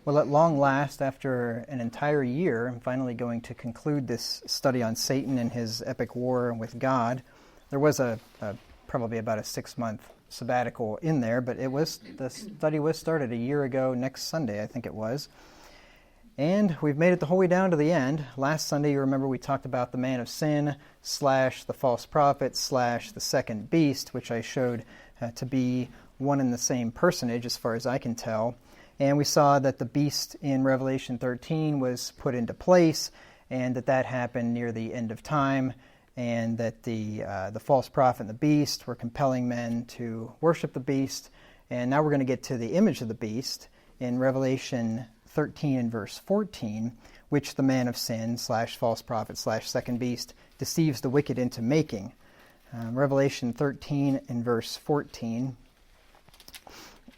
Well, at long last, after an entire year, I'm finally going to conclude this study on Satan and his epic war with God. There was probably about a 6-month sabbatical in there, but the study was started a year ago next Sunday, I think it was. And we've made it the whole way down to the end. Last Sunday, you remember we talked about the man of sin / the false prophet / the second beast, which I showed to be one and the same personage as far as I can tell. And we saw that the beast in Revelation 13 was put into place, and that happened near the end of time, and that the false prophet and the beast were compelling men to worship the beast. And now we're going to get to the image of the beast in Revelation 13 and verse 14, which the man of sin / false prophet / second beast deceives the wicked into making. Revelation 13 and verse 14.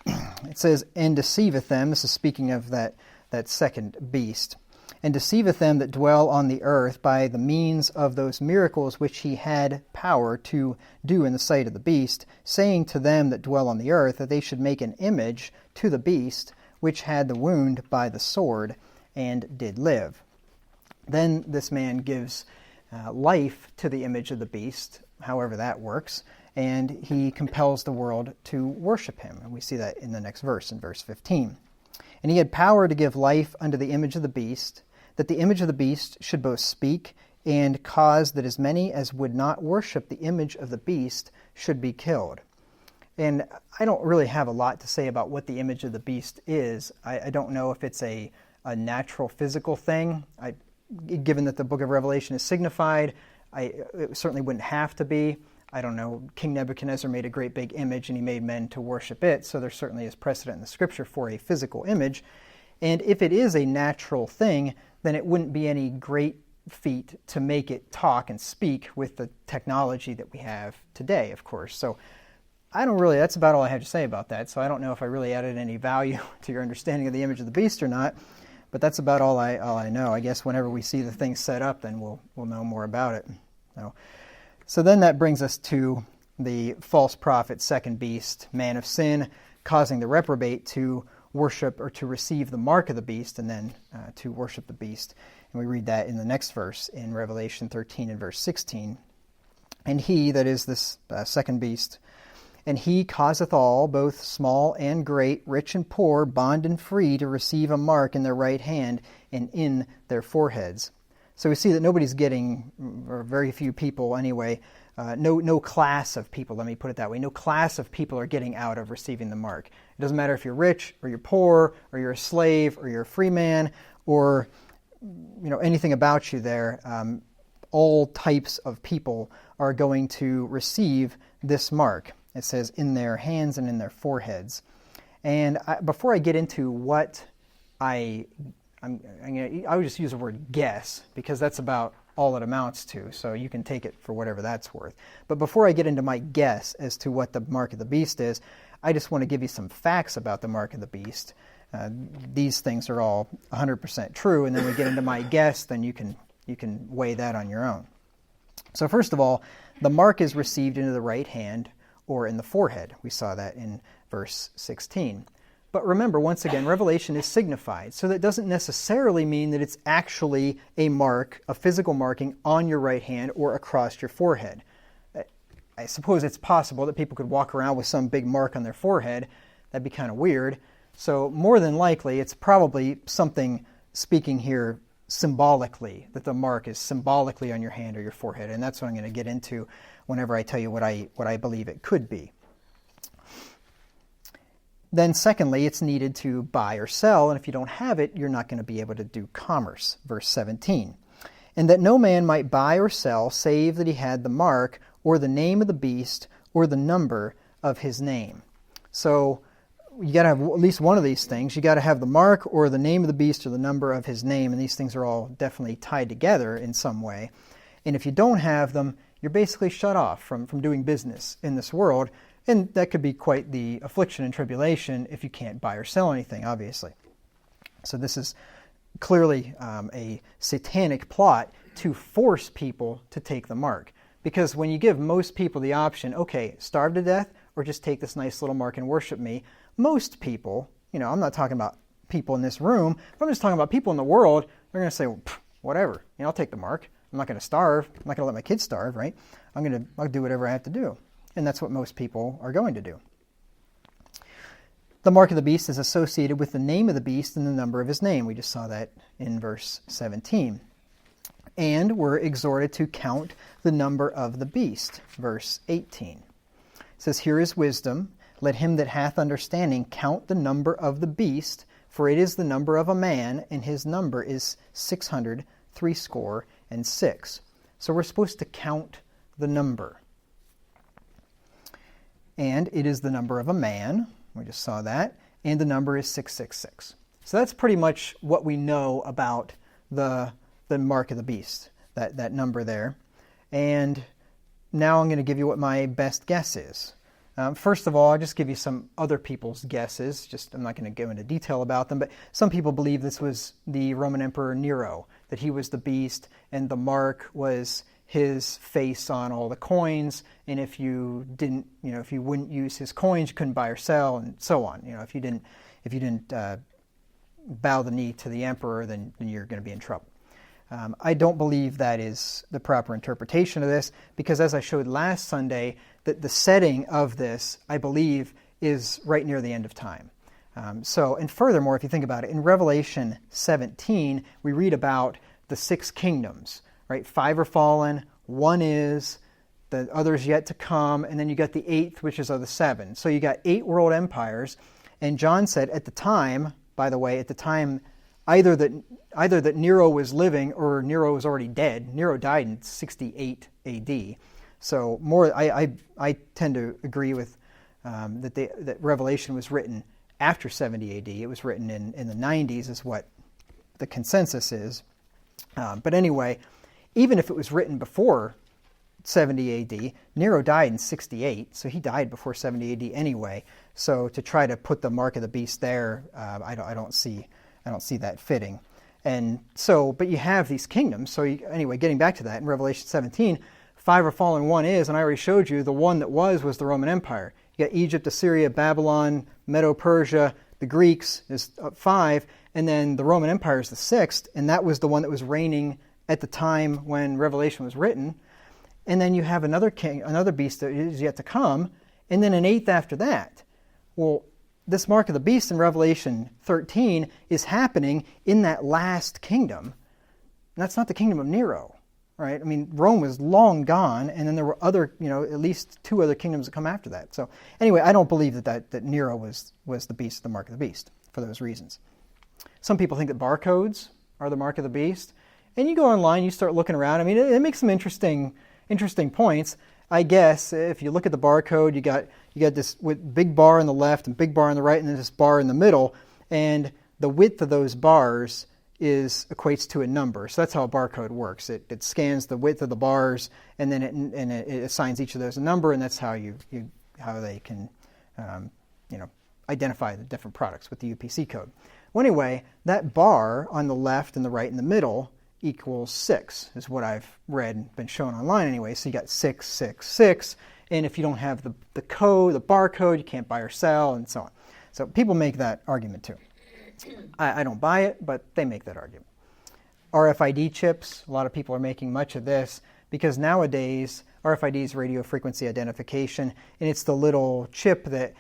It says, "And deceiveth them," this is speaking of that second beast, "and deceiveth them that dwell on the earth by the means of those miracles which he had power to do in the sight of the beast, saying to them that dwell on the earth that they should make an image to the beast, which had the wound by the sword, and did live." Then this man gives life to the image of the beast, however that works, and he compels the world to worship him. And we see that in the next verse, in verse 15. "And he had power to give life unto the image of the beast, that the image of the beast should both speak, and cause that as many as would not worship the image of the beast should be killed." And I don't really have a lot to say about what the image of the beast is. I don't know if it's a natural physical thing. Given that the book of Revelation is signified, it certainly wouldn't have to be. I don't know, King Nebuchadnezzar made a great big image and he made men to worship it, so there certainly is precedent in the scripture for a physical image. And if it is a natural thing, then it wouldn't be any great feat to make it talk and speak with the technology that we have today, of course. So that's about all I have to say about that. So I don't know if I really added any value to your understanding of the image of the beast or not, but that's about all I know. I guess whenever we see the thing set up, then we'll know more about it. So then that brings us to the false prophet, second beast, man of sin, causing the reprobate to worship or to receive the mark of the beast and then to worship the beast. And we read that in the next verse in Revelation 13 and verse 16. "And he," that is this second beast, "and he causeth all, both small and great, rich and poor, bond and free, to receive a mark in their right hand and in their foreheads." So we see that nobody's getting, or very few people anyway, no class of people, let me put it that way, no class of people are getting out of receiving the mark. It doesn't matter if you're rich or you're poor or you're a slave or you're a free man or anything about you there. All types of people are going to receive this mark. It says in their hands and in their foreheads. And before I get into what I would just use the word guess, because that's about all it amounts to, so you can take it for whatever that's worth. But before I get into my guess as to what the mark of the beast is, I just want to give you some facts about the mark of the beast. These things are all 100% true, and then we get into my guess, then you can weigh that on your own. So first of all, the mark is received into the right hand or in the forehead. We saw that in verse 16. But remember, once again, Revelation is signified, so that doesn't necessarily mean that it's actually a mark, a physical marking on your right hand or across your forehead. I suppose it's possible that people could walk around with some big mark on their forehead. That'd be kind of weird. So more than likely, it's probably something speaking here symbolically, that the mark is symbolically on your hand or your forehead. And that's what I'm going to get into whenever I tell you what I believe it could be. Then secondly, it's needed to buy or sell, and if you don't have it, you're not going to be able to do commerce. Verse 17. "And that no man might buy or sell, save that he had the mark, or the name of the beast, or the number of his name." So you got to have at least one of these things. You got to have the mark, or the name of the beast, or the number of his name, and these things are all definitely tied together in some way. And if you don't have them, you're basically shut off from doing business in this world. And that could be quite the affliction and tribulation if you can't buy or sell anything, obviously. So this is clearly a satanic plot to force people to take the mark. Because when you give most people the option, okay, starve to death or just take this nice little mark and worship me, most people, I'm not talking about people in this room. If I'm just talking about people in the world, they're going to say, well, whatever. I'll take the mark. I'm not going to starve. I'm not going to let my kids starve, right? I'll do whatever I have to do. And that's what most people are going to do. The mark of the beast is associated with the name of the beast and the number of his name. We just saw that in verse 17. And we're exhorted to count the number of the beast. Verse 18. It says, here is wisdom. Let him that hath understanding count the number of the beast, for it is the number of a man, and his number is 666. So we're supposed to count the number. And it is the number of a man. We just saw that. And the number is 666. So that's pretty much what we know about the mark of the beast, that number there. And now I'm going to give you what my best guess is. First of all, I'll just give you some other people's guesses. I'm not going to go into detail about them, but some people believe this was the Roman Emperor Nero, that he was the beast, and the mark was his face on all the coins, and if you wouldn't use his coins, you couldn't buy or sell, and so on. If you didn't bow the knee to the emperor, then you're going to be in trouble. I don't believe that is the proper interpretation of this, because as I showed last Sunday, that the setting of this, I believe, is right near the end of time. And furthermore, if you think about it, in Revelation 17, we read about the 6 kingdoms. Right, 5 are fallen, 1 is, the others yet to come, and then you got the 8th, which is of the 7. So you got 8 world empires, and John said at the time, by the way, either that Nero was living or Nero was already dead. Nero died in 68 A.D. So I tend to agree with that Revelation was written after 70 A.D. It was written in the 90s is what the consensus is. But anyway, even if it was written before 70 A.D., Nero died in 68, so he died before 70 A.D. anyway. So to try to put the mark of the beast there, I don't see that fitting. And so, but you have these kingdoms. So anyway, getting back to that, in Revelation 17, 5 are fallen, 1 is, and I already showed you the one that was the Roman Empire. You got Egypt, Assyria, Babylon, Medo-Persia, the Greeks is 5, and then the Roman Empire is the 6th, and that was the one that was reigning at the time when Revelation was written. And then you have another beast that is yet to come, and then an 8th after that. Well, this mark of the beast in Revelation 13 is happening in that last kingdom. And that's not the kingdom of Nero, right? I mean, Rome was long gone, and then there were other, at least 2 other kingdoms that come after that. So anyway, I don't believe that Nero was the beast, the mark of the beast, for those reasons. Some people think that barcodes are the mark of the beast. And you go online, you start looking around. I mean, it makes some interesting points. I guess if you look at the barcode, you got this with big bar on the left and big bar on the right, and then this bar in the middle, and the width of those bars equates to a number. So that's how a barcode works. It scans the width of the bars, and then it assigns each of those a number, and that's how how they can identify the different products with the UPC code. Well, anyway, that bar on the left and the right and the middle equals 6, is what I've read and been shown online anyway. So you got 666, and if you don't have the code, the barcode, you can't buy or sell, and so on. So people make that argument too. I don't buy it, but they make that argument. RFID chips, a lot of people are making much of this, because nowadays RFID is radio frequency identification, and it's the little chip that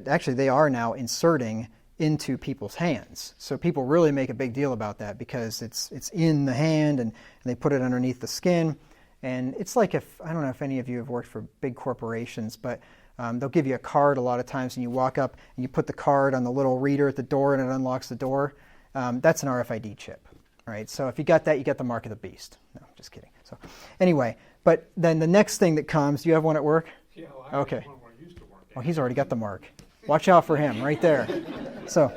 actually they are now inserting into people's hands. So people really make a big deal about that because it's in the hand and they put it underneath the skin. And it's like I don't know if any of you have worked for big corporations, but they'll give you a card a lot of times and you walk up and you put the card on the little reader at the door and it unlocks the door. That's an RFID chip, right? So if you got that, you got the mark of the beast. No, just kidding. So anyway, but then the next thing that comes, do you have one at work? Yeah, okay. One where I used to work. Well, he's already got the mark. Watch out for him right there. So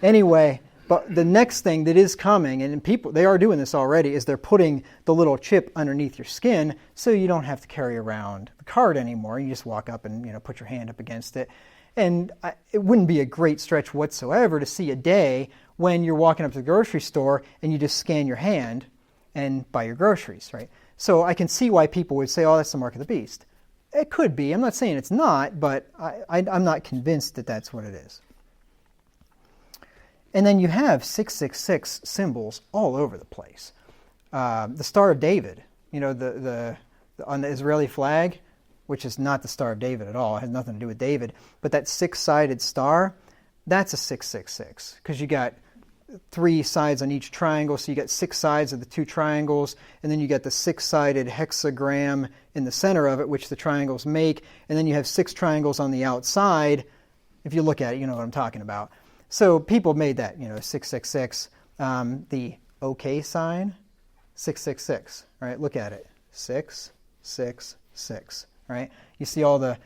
anyway, but the next thing that is coming, and people, they are doing this already, is they're putting the little chip underneath your skin so you don't have to carry around the card anymore. You just walk up and put your hand up against it. And it wouldn't be a great stretch whatsoever to see a day when you're walking up to the grocery store and you just scan your hand and buy your groceries, right? So I can see why people would say, oh, that's the mark of the beast. It could be. I'm not saying it's not, but I'm not convinced that that's what it is. And then you have 666 symbols all over the place. The Star of David, on the Israeli flag, which is not the Star of David at all. It has nothing to do with David. But that six-sided star, that's a 666, because you got 3 sides on each triangle, so you got 6 sides of the 2 triangles, and then you got the 6-sided hexagram in the center of it, which the triangles make, and then you have 6 triangles on the outside. If you look at it, you know what I'm talking about. So people made that, 666. The OK sign, 666, right? Look at it, 666, right? You see all the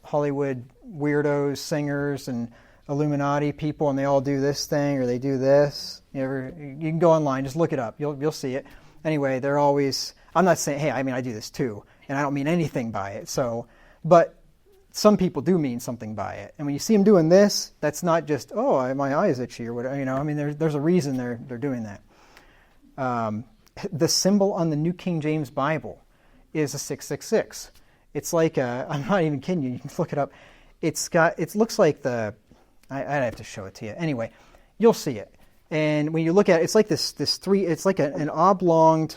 Hollywood weirdos, singers, and Illuminati people, and they all do this thing or they do this. You can go online, just look it up. You'll see it. Anyway, they're always. I'm not saying, hey, I do this too, and I don't mean anything by it. But some people do mean something by it. And when you see them doing this, that's not just my eye is itchy or whatever. There's a reason they're doing that. The symbol on the New King James Bible is a 666. It's like I'm not even kidding you. You can look it up. It looks like I'd have to show it to you. Anyway, you'll see it. And when you look at it, it's like this 3, it's like an oblong,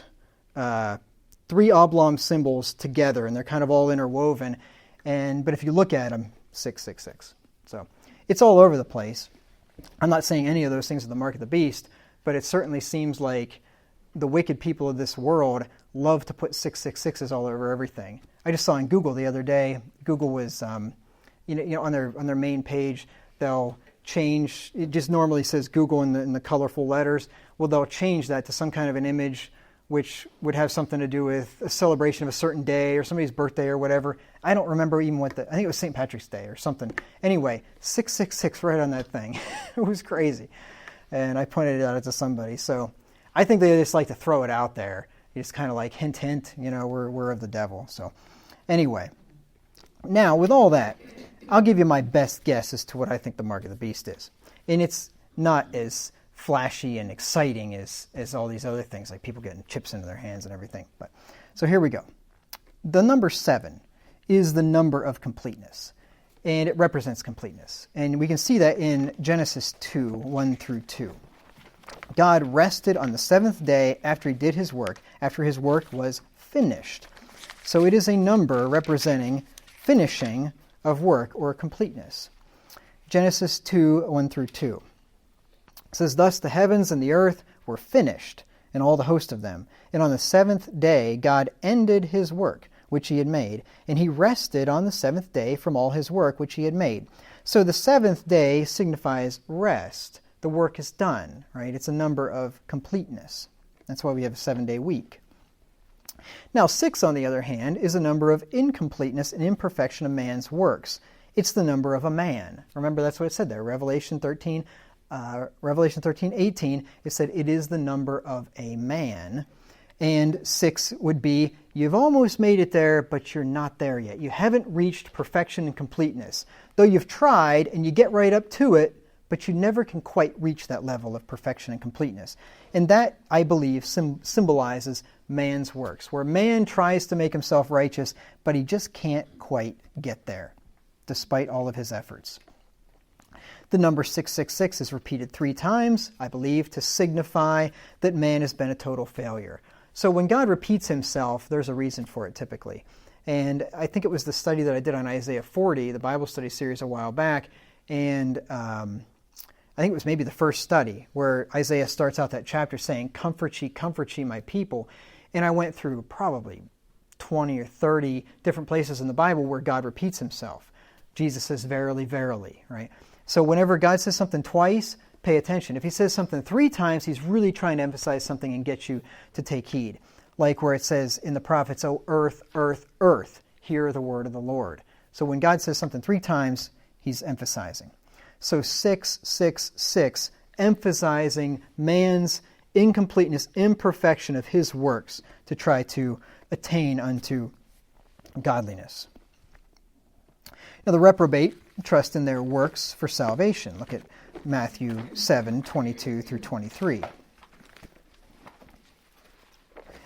3 oblong symbols together, and they're kind of all interwoven. But if you look at them, 666. So it's all over the place. I'm not saying any of those things are the mark of the beast, but it certainly seems like the wicked people of this world love to put 666s all over everything. I just saw on Google the other day, Google was, on their main page, they'll change, it just normally says Google in the colorful letters. Well, they'll change that to some kind of an image which would have something to do with a celebration of a certain day or somebody's birthday or whatever. I don't remember even I think it was St. Patrick's Day or something. Anyway, 666 right on that thing. It was crazy. And I pointed it out to somebody. So I think they just like to throw it out there. It's kind of like hint, hint, we're of the devil. So anyway, now with all that, I'll give you my best guess as to what I think the mark of the beast is. And it's not as flashy and exciting as all these other things, like people getting chips into their hands and everything. So here we go. The number 7 is the number of completeness, and it represents completeness. And we can see that in Genesis 2, 1 through 2. God rested on the 7th day after he did his work, after his work was finished. So it is a number representing finishing of work or completeness. Genesis 2, 1 through 2. It says, "Thus the heavens and the earth were finished, and all the host of them. And on the 7th day God ended his work, which he had made, and he rested on the 7th day from all his work which he had made." So the 7th day signifies rest. The work is done, right? It's a number of completeness. That's why we have a 7-day week. Now 6, on the other hand, is a number of incompleteness and imperfection of man's works. It's the number of a man. Remember, that's what it said there. Revelation 13:18, it said it is the number of a man. And 6 would be, you've almost made it there, but you're not there yet. You haven't reached perfection and completeness. Though you've tried and you get right up to it, but you never can quite reach that level of perfection and completeness. And that, I believe, symbolizes man's works, where man tries to make himself righteous, but he just can't quite get there, despite all of his efforts. The number 666 is repeated 3 times, I believe, to signify that man has been a total failure. So when God repeats himself, there's a reason for it typically. And I think it was the study that I did on Isaiah 40, the Bible study series a while back, and I think it was maybe the first study where Isaiah starts out that chapter saying, comfort ye, my people. And I went through probably 20 or 30 different places in the Bible where God repeats himself. Jesus says, verily, verily, right? So whenever God says something twice, pay attention. If he says something 3 times, he's really trying to emphasize something and get you to take heed. Like where it says in the prophets, "O earth, earth, earth, hear the word of the Lord." So when God says something 3 times, he's emphasizing. So 666, emphasizing man's incompleteness, imperfection of his works to try to attain unto godliness. Now the reprobate trust in their works for salvation. Look at Matthew 7, 22 through 23.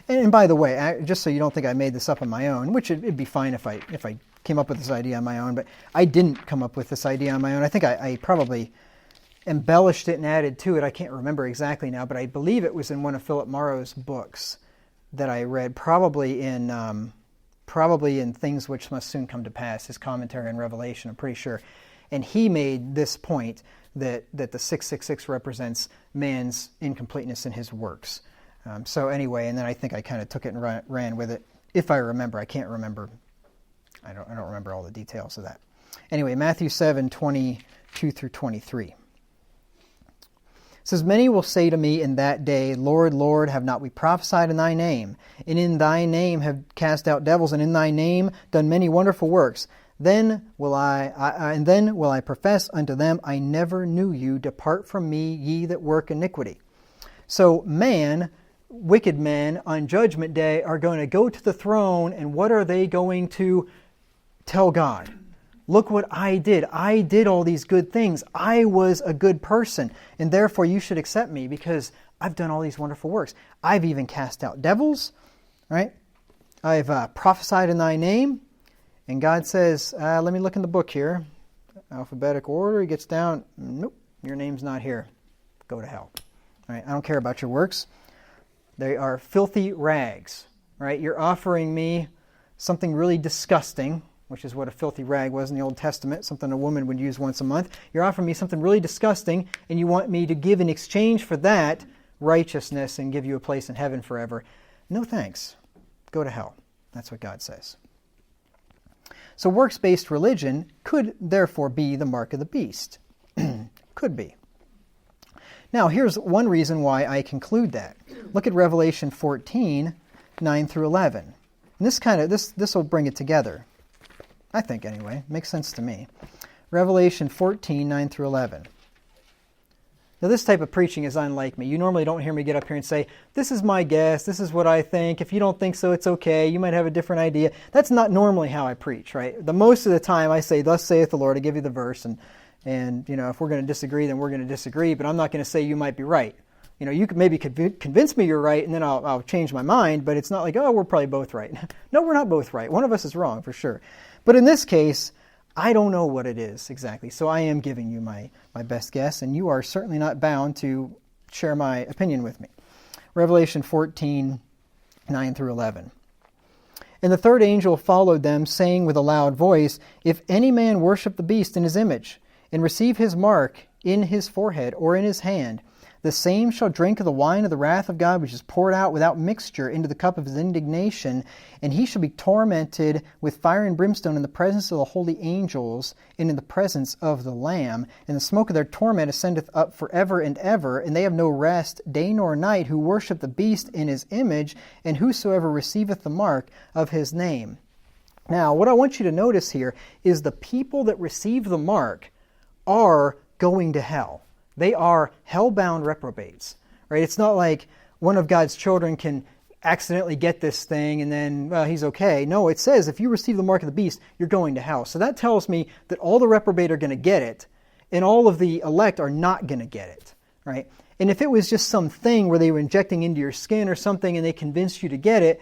And by the way, just so you don't think I made this up on my own, which it'd be fine if I came up with this idea on my own, but I didn't come up with this idea on my own. I think I probably embellished it and added to it. I can't remember exactly now, but I believe it was in one of Philip Morrow's books that I read, probably in Things Which Must Soon Come to Pass, his commentary on Revelation, I'm pretty sure. And he made this point that the 666 represents man's incompleteness in his works. So anyway, and then I think I kind of took it and ran with it. If I remember, I can't remember. I don't remember all the details of that. Anyway, Matthew 7:22 through 23. It says, "Many will say to me in that day, Lord, Lord, have not we prophesied in thy name? And in thy name have cast out devils, and in thy name done many wonderful works. Then will I profess unto them, I never knew you. Depart from me, ye that work iniquity." So wicked men on Judgment Day are going to go to the throne, and what are they going to tell God? Look what I did. I did all these good things. I was a good person, and therefore you should accept me because I've done all these wonderful works. I've even cast out devils, right? I've prophesied in thy name. And God says, let me look in the book here. Alphabetical order. He gets down. Nope, your name's not here. Go to hell. All right, I don't care about your works. They are filthy rags. Right? You're offering me something really disgusting, which is what a filthy rag was in the Old Testament, something a woman would use once a month. You're offering me something really disgusting, and you want me to give in exchange for that righteousness and give you a place in heaven forever. No thanks. Go to hell. That's what God says. So works-based religion could therefore be the mark of the beast. Could be. Now, here's one reason why I conclude that. Look at Revelation 14, 9 through 11. And this will bring it together. I think anyway. Makes sense to me. Revelation 14, 9 through 11. Now, this type of preaching is unlike me. You normally don't hear me get up here and say, this is my guess, this is what I think. If you don't think so, it's okay. You might have a different idea. That's not normally how I preach, right? The most of the time I say, thus saith the Lord, I give you the verse, and if we're going to disagree, then we're going to disagree, but I'm not going to say you might be right. You could maybe convince me you're right, and then I'll change my mind, but it's not like, oh, we're probably both right. No, we're not both right. One of us is wrong, for sure. But in this case, I don't know what it is exactly, so I am giving you my best guess, and you are certainly not bound to share my opinion with me. Revelation 14, 9 through 11. "And the third angel followed them, saying with a loud voice, If any man worship the beast in his image, and receive his mark in his forehead or in his hand, the same shall drink of the wine of the wrath of God, which is poured out without mixture into the cup of his indignation, and he shall be tormented with fire and brimstone in the presence of the holy angels, and in the presence of the Lamb. And the smoke of their torment ascendeth up forever and ever, and they have no rest day nor night, who worship the beast in his image, and whosoever receiveth the mark of his name." Now, what I want you to notice here is the people that receive the mark are going to hell. They are hell-bound reprobates, right? It's not like one of God's children can accidentally get this thing and then, well, he's okay. No, it says if you receive the mark of the beast, you're going to hell. So that tells me that all the reprobate are going to get it, and all of the elect are not going to get it, right? And if it was just some thing where they were injecting into your skin or something and they convinced you to get it,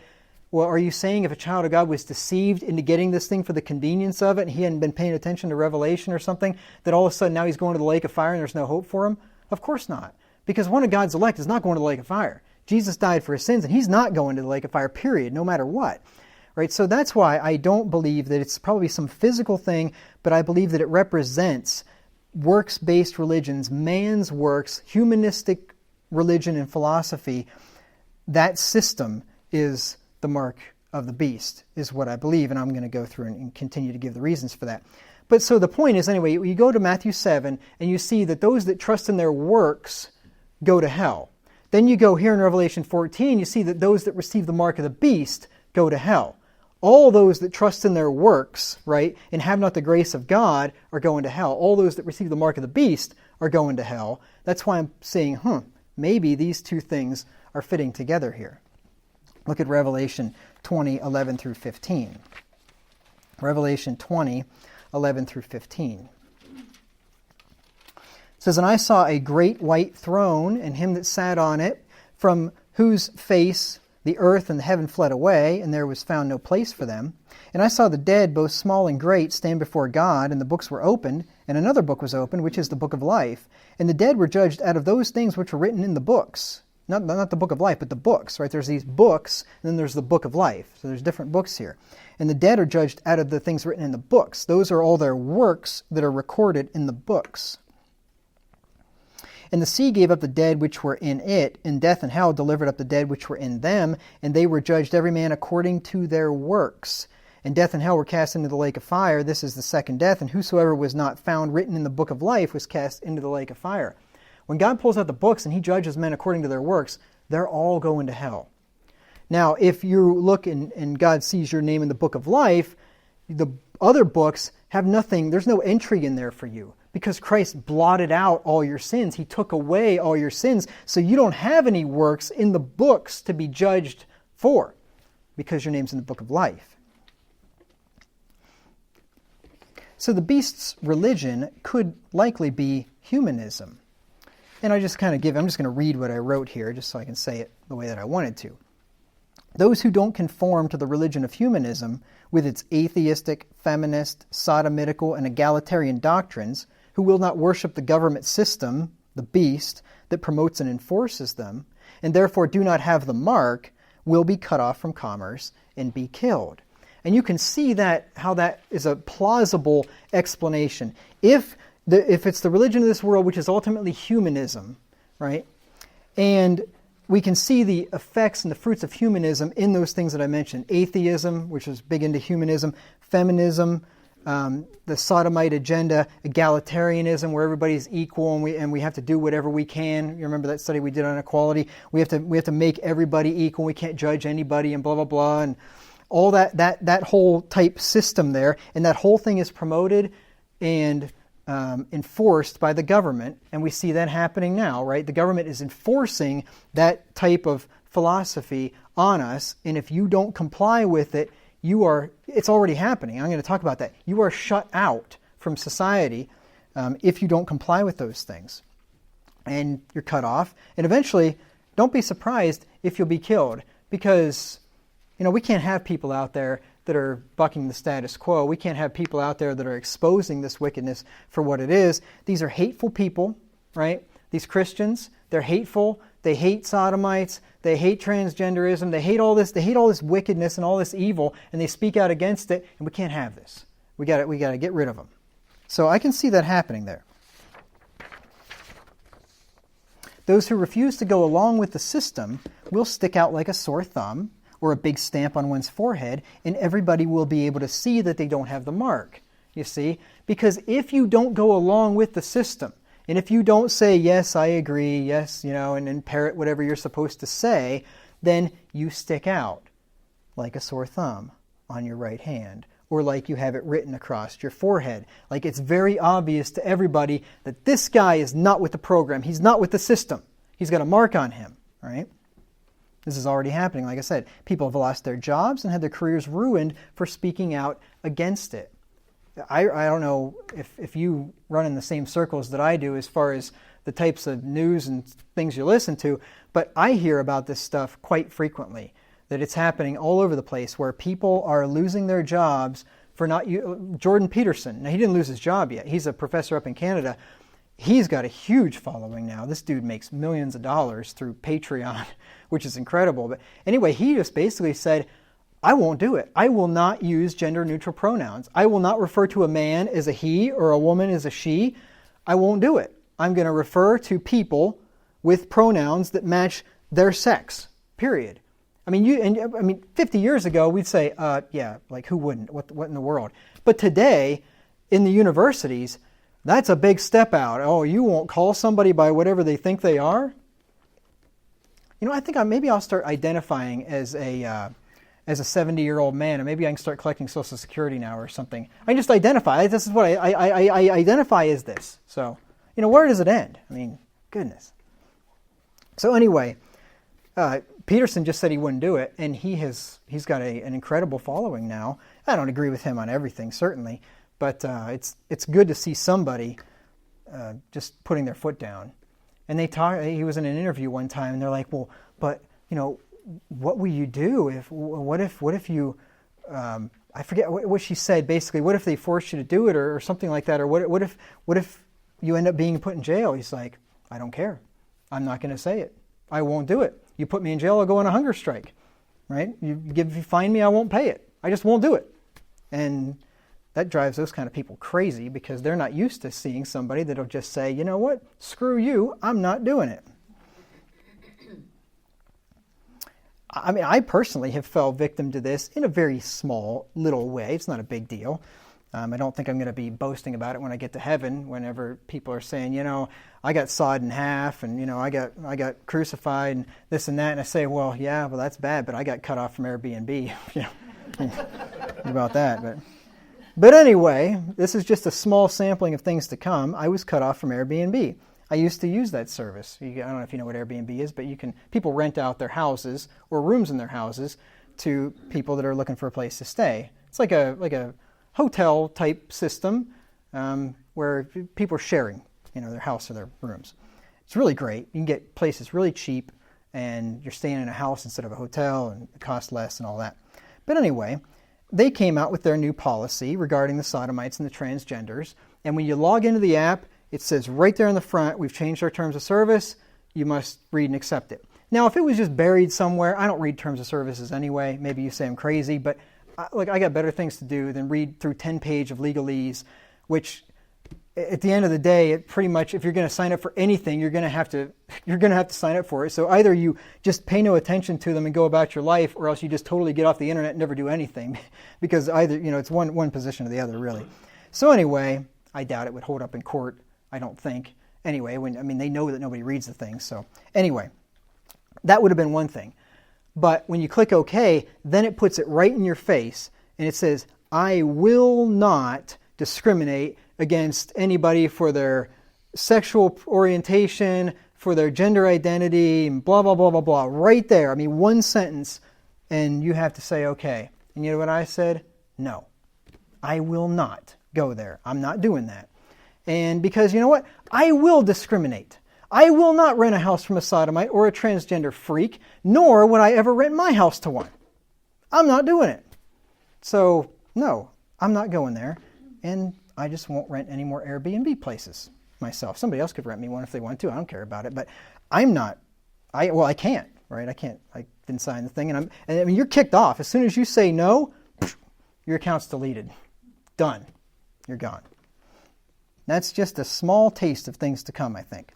well, are you saying if a child of God was deceived into getting this thing for the convenience of it and he hadn't been paying attention to Revelation or something, that all of a sudden now he's going to the lake of fire and there's no hope for him? Of course not. Because one of God's elect is not going to the lake of fire. Jesus died for his sins and he's not going to the lake of fire, period, no matter what. Right? So that's why I don't believe that it's probably some physical thing, but I believe that it represents works-based religions, man's works, humanistic religion and philosophy. That system is the mark of the beast, is what I believe, and I'm going to go through and continue to give the reasons for that. But so the point is, anyway, you go to Matthew 7, and you see that those that trust in their works go to hell. Then you go here in Revelation 14, you see that those that receive the mark of the beast go to hell. All those that trust in their works, right, and have not the grace of God are going to hell. All those that receive the mark of the beast are going to hell. That's why I'm saying, maybe these two things are fitting together here. Look at Revelation 20, 11 through 15. Revelation 20, 11 through 15. It says, "And I saw a great white throne, and him that sat on it, from whose face The earth and the heaven fled away, and there was found no place for them. And I saw the dead, both small and great, stand before God, and the books were opened, and another book was opened, which is the book of life. And the dead were judged out of those things which were written in the books. Not the book of life, but the books, right? There's these books, and then there's the book of life. So there's different books here. And the dead are judged out of the things written in the books. Those are all their works that are recorded in the books. And the sea gave up the dead which were in it, and death and hell delivered up the dead which were in them, and they were judged every man according to their works. And death and hell were cast into the lake of fire. This is the second death, and whosoever was not found written in the book of life was cast into the lake of fire. When God pulls out the books and he judges men according to their works, they're all going to hell. Now, if you look and God sees your name in the book of life, the other books have nothing, there's no entry in there for you. Because Christ blotted out all your sins. He took away all your sins. So you don't have any works in the books to be judged for. Because your name's in the book of life. So the beast's religion could likely be humanism. And I'm just going to read what I wrote here, just so I can say it the way that I wanted to. Those who don't conform to the religion of humanism, with its atheistic, feminist, sodomitical, and egalitarian doctrines, who will not worship the government system, the beast, that promotes and enforces them, and therefore do not have the mark, will be cut off from commerce and be killed. And you can see that how that is a plausible explanation. If it's the religion of this world, which is ultimately humanism, right? And we can see the effects and the fruits of humanism in those things that I mentioned. Atheism, which is big into humanism, feminism, the sodomite agenda, egalitarianism, where everybody's equal and we have to do whatever we can. You remember that study we did on equality? We have to make everybody equal. We can't judge anybody and blah blah blah, and all that whole type system there. And that whole thing is promoted and enforced by the government, and we see that happening now, right? The government is enforcing that type of philosophy on us, and if you don't comply with it, it's already happening. I'm going to talk about that. You are shut out from society if you don't comply with those things. And you're cut off. And eventually, don't be surprised if you'll be killed. Because, we can't have people out there that are bucking the status quo. We can't have people out there that are exposing this wickedness for what it is. These are hateful people, right? These Christians, they're hateful. They hate sodomites. They hate transgenderism. They hate all this. They hate all this wickedness and all this evil, and they speak out against it. And we can't have this. We got to get rid of them. So I can see that happening there. Those who refuse to go along with the system will stick out like a sore thumb or a big stamp on one's forehead, and everybody will be able to see that they don't have the mark. You see, because if you don't go along with the system, and if you don't say, yes, I agree, yes, and parrot whatever you're supposed to say, then you stick out like a sore thumb on your right hand, or like you have it written across your forehead. Like it's very obvious to everybody that this guy is not with the program. He's not with the system. He's got a mark on him, right? This is already happening. Like I said, people have lost their jobs and had their careers ruined for speaking out against it. I don't know if you run in the same circles that I do as far as the types of news and things you listen to, but I hear about this stuff quite frequently, that it's happening all over the place where people are losing their jobs for not... Jordan Peterson, now he didn't lose his job yet. He's a professor up in Canada. He's got a huge following now. This dude makes millions of dollars through Patreon, which is incredible. But anyway, he just basically said, I won't do it. I will not use gender-neutral pronouns. I will not refer to a man as a he or a woman as a she. I won't do it. I'm going to refer to people with pronouns that match their sex, period. 50 years ago, we'd say, yeah, like who wouldn't? What in the world? But today, in the universities, that's a big step out. Oh, you won't call somebody by whatever they think they are? I think maybe I'll start identifying as a 70-year-old man, and maybe I can start collecting Social Security now or something. I just identify. This is what I identify as this. So, where does it end? Goodness. So anyway, Peterson just said he wouldn't do it, and he's got an incredible following now. I don't agree with him on everything, certainly, but it's good to see somebody just putting their foot down. And he was in an interview one time, and they're like, well, but, what will you do what if you, I forget what she said, basically, what if they force you to do it or something like that, or what if you end up being put in jail? He's like, I don't care. I'm not going to say it. I won't do it. You put me in jail, I'll go on a hunger strike, right? If you fine me, I won't pay it. I just won't do it. And that drives those kind of people crazy because they're not used to seeing somebody that'll just say, you know what, screw you, I'm not doing it. I mean, I personally have fell victim to this in a very small, little way. It's not a big deal. I don't think I'm going to be boasting about it when I get to heaven, whenever people are saying, I got sawed in half and, I got crucified and this and that. And I say, well, that's bad, but I got cut off from Airbnb. About that. But anyway, this is just a small sampling of things to come. I was cut off from Airbnb. I used to use that service. I don't know if you know what Airbnb is, but people rent out their houses or rooms in their houses to people that are looking for a place to stay. It's like a hotel type system where people are sharing, their house or their rooms. It's really great. You can get places really cheap, and you're staying in a house instead of a hotel, and it costs less and all that. But anyway, they came out with their new policy regarding the sodomites and the transgenders. And when you log into the app, it says right there in the front, we've changed our terms of service. You must read and accept it. Now, if it was just buried somewhere, I don't read terms of services anyway. Maybe you say I'm crazy, but I got better things to do than read through 10 pages of legalese, which at the end of the day, it pretty much, if you're going to sign up for anything, you're going to have to sign up for it. So either you just pay no attention to them and go about your life, or else you just totally get off the internet and never do anything, because either it's one position or the other, really. So anyway, I doubt it would hold up in court. I don't think. Anyway, they know that nobody reads the thing. So anyway, that would have been one thing. But when you click OK, then it puts it right in your face, and it says, I will not discriminate against anybody for their sexual orientation, for their gender identity, and blah, blah, blah, blah, blah. Right there. One sentence, and you have to say, okay. And you know what I said? No, I will not go there. I'm not doing that. And because you know what? I will discriminate. I will not rent a house from a sodomite or a transgender freak, nor would I ever rent my house to one. I'm not doing it. So, no, I'm not going there. And I just won't rent any more Airbnb places myself. Somebody else could rent me one if they want to. I don't care about it. But I'm not. I can't, right? I can't. I didn't sign the thing. And you're kicked off. As soon as you say no, your account's deleted. Done. You're gone. That's just a small taste of things to come, I think.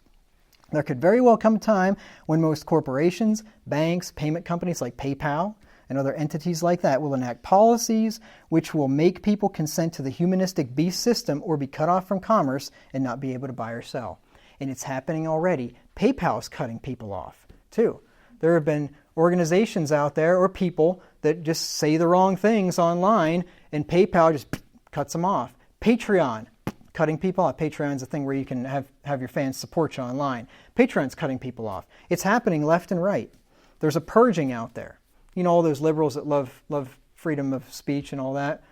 There could very well come a time when most corporations, banks, payment companies like PayPal, and other entities like that will enact policies which will make people consent to the humanistic beast system or be cut off from commerce and not be able to buy or sell. And it's happening already. PayPal is cutting people off, too. There have been organizations out there or people that just say the wrong things online, and PayPal just cuts them off. Patreon, cutting people off. Patreon's a thing where you can have your fans support you online. Patreon's cutting people off. It's happening left and right. There's a purging out there. All those liberals that love freedom of speech and all that.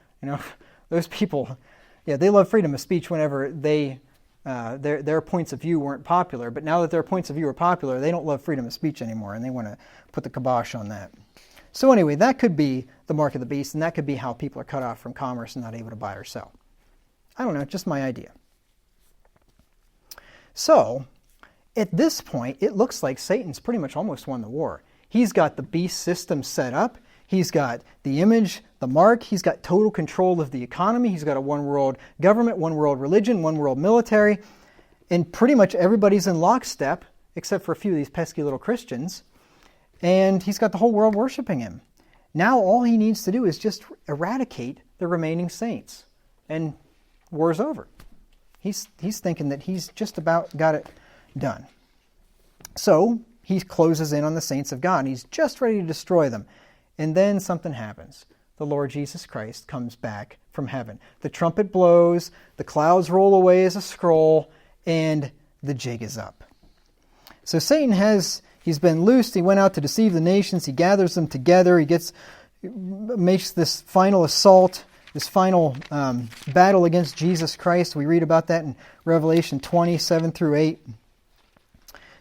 Those people, they love freedom of speech whenever their points of view weren't popular. But now that their points of view are popular, they don't love freedom of speech anymore, and they want to put the kibosh on that. So anyway, that could be the mark of the beast, and that could be how people are cut off from commerce and not able to buy or sell. I don't know, just my idea. So, at this point, it looks like Satan's pretty much almost won the war. He's got the beast system set up. He's got the image, the mark. He's got total control of the economy. He's got a one world government, one world religion, one world military. And pretty much everybody's in lockstep, except for a few of these pesky little Christians. And he's got the whole world worshiping him. Now all he needs to do is just eradicate the remaining saints. And war's over. He's thinking that he's just about got it done. So he closes in on the saints of God, and he's just ready to destroy them. And then something happens. The Lord Jesus Christ comes back from heaven. The trumpet blows, the clouds roll away as a scroll, and the jig is up. So Satan he's been loosed. He went out to deceive the nations. He gathers them together. He makes this final assault, this final battle against Jesus Christ. We read about that in Revelation 20, 7 through 8.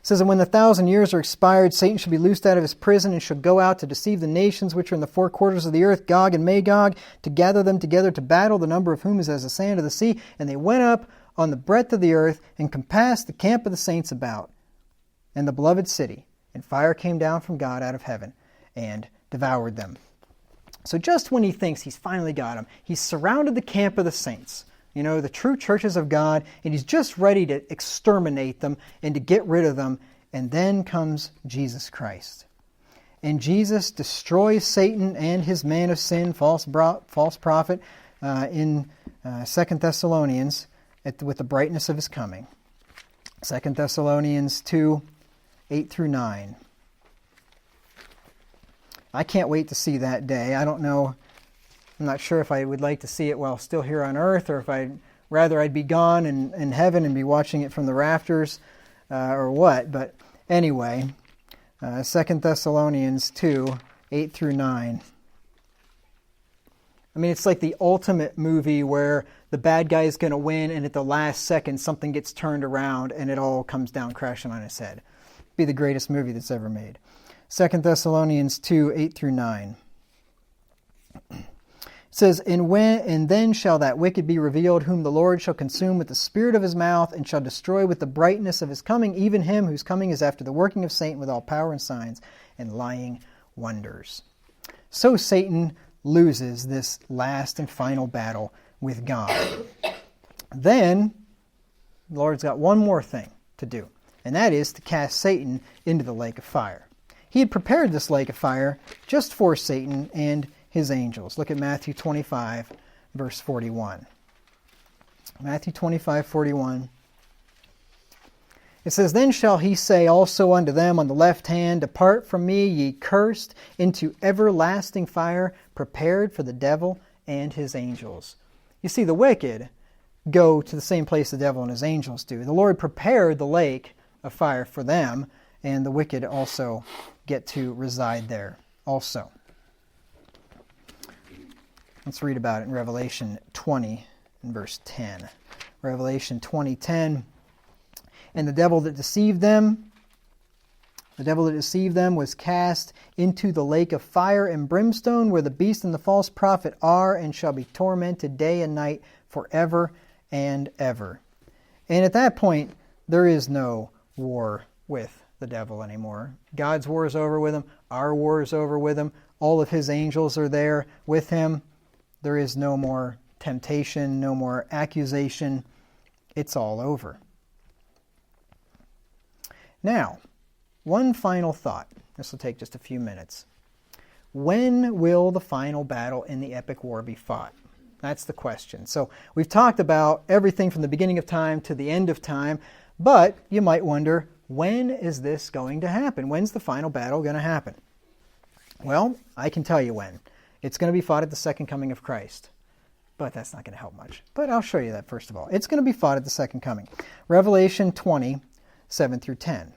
says, and when the 1,000 years are expired, Satan shall be loosed out of his prison and shall go out to deceive the nations which are in the four quarters of the earth, Gog and Magog, to gather them together to battle, the number of whom is as the sand of the sea. And they went up on the breadth of the earth and compassed the camp of the saints about, and the beloved city. And fire came down from God out of heaven and devoured them. So just when he thinks he's finally got them, he's surrounded the camp of the saints, the true churches of God, and he's just ready to exterminate them and to get rid of them. And then comes Jesus Christ. And Jesus destroys Satan and his man of sin, false prophet, in 2 Thessalonians with the brightness of his coming. 2 Thessalonians 2, 8 through 9. I can't wait to see that day. I don't know, I'm not sure if I would like to see it while still here on earth, or if I'd be gone in heaven and be watching it from the rafters, or what. But anyway, 2 Thessalonians 2, 8 through 9. I mean, it's like the ultimate movie where the bad guy is going to win, and at the last second something gets turned around and it all comes down crashing on its head. It'd be the greatest movie that's ever made. 2 Thessalonians 2, 8 through 9. It says, and then shall that wicked be revealed, whom the Lord shall consume with the spirit of his mouth, and shall destroy with the brightness of his coming, even him whose coming is after the working of Satan with all power and signs and lying wonders. So Satan loses this last and final battle with God. Then the Lord's got one more thing to do, and that is to cast Satan into the lake of fire. He had prepared this lake of fire just for Satan and his angels. Look at Matthew 25, verse 41. Matthew 25, 41. It says, then shall he say also unto them on the left hand, depart from me, ye cursed, into everlasting fire, prepared for the devil and his angels. You see, the wicked go to the same place the devil and his angels do. The Lord prepared the lake of fire for them, and the wicked also get to reside there also. Let's read about it in Revelation 20 and verse 10. Revelation 20:10. And the devil that deceived them was cast into the lake of fire and brimstone, where the beast and the false prophet are, and shall be tormented day and night forever and ever. And at that point, there is no war with the devil anymore. God's war is over with him. Our war is over with him. All of his angels are there with him. There is no more temptation, no more accusation. It's all over. Now, one final thought. This will take just a few minutes. When will the final battle in the epic war be fought? That's the question. So we've talked about everything from the beginning of time to the end of time, but you might wonder, when is this going to happen? When's the final battle going to happen? Well, I can tell you when. It's going to be fought at the second coming of Christ. But that's not going to help much. But I'll show you that first of all. It's going to be fought at the second coming. Revelation 20, 7 through 10,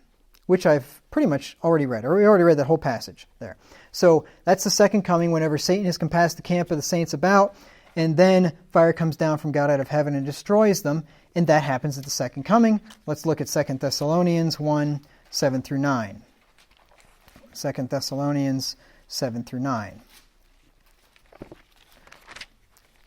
which I've pretty much already read. We already read that whole passage there. So that's the second coming, whenever Satan has compassed the camp of the saints about, and then fire comes down from God out of heaven and destroys them, and that happens at the second coming. Let's look at 2 Thessalonians 1, 7 through 9. 2 Thessalonians 7 through 9.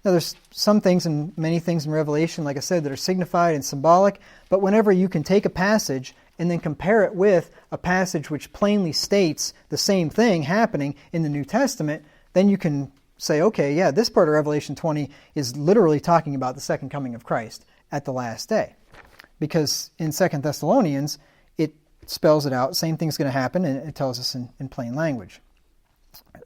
Now there's some things and many things in Revelation, like I said, that are signified and symbolic, but whenever you can take a passage and then compare it with a passage which plainly states the same thing happening in the New Testament, then you can say, okay, yeah, this part of Revelation 20 is literally talking about the second coming of Christ at the last day. Because in 2 Thessalonians, it spells it out. Same thing's going to happen, and it tells us in plain language.